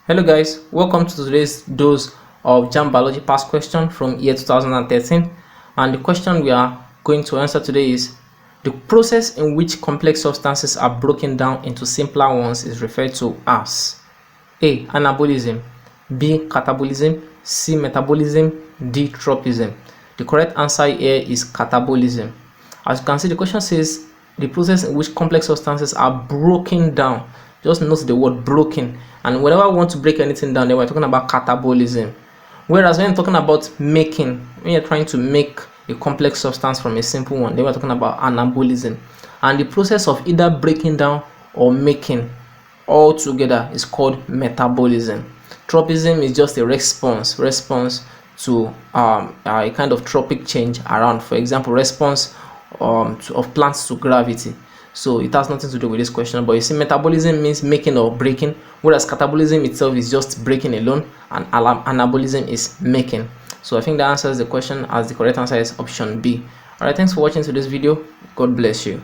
Hello guys, welcome to today's dose of Jamb biology past question from year 2013, and the question we are going to answer today is the process in which complex substances are broken down into simpler ones is referred to as A. Anabolism, B. Catabolism, C. Metabolism, D. Tropism. The correct answer here is catabolism. As you can see, the question says the process in which complex substances are broken down. Just note the word broken, and whenever we want to break anything down, then we're talking about catabolism. Whereas when you're talking about making, when you're trying to make a complex substance from a simple one, then we're talking about anabolism. And the process of either breaking down or making all together is called metabolism. Tropism is just a response to a kind of tropic change around, for example, response of plants to gravity. So it has nothing to do with this question, but you see, metabolism means making or breaking, whereas catabolism itself is just breaking alone, and anabolism is making. So I think the answer is the question, as the correct answer is option B. Alright, thanks for watching today's video. God bless you.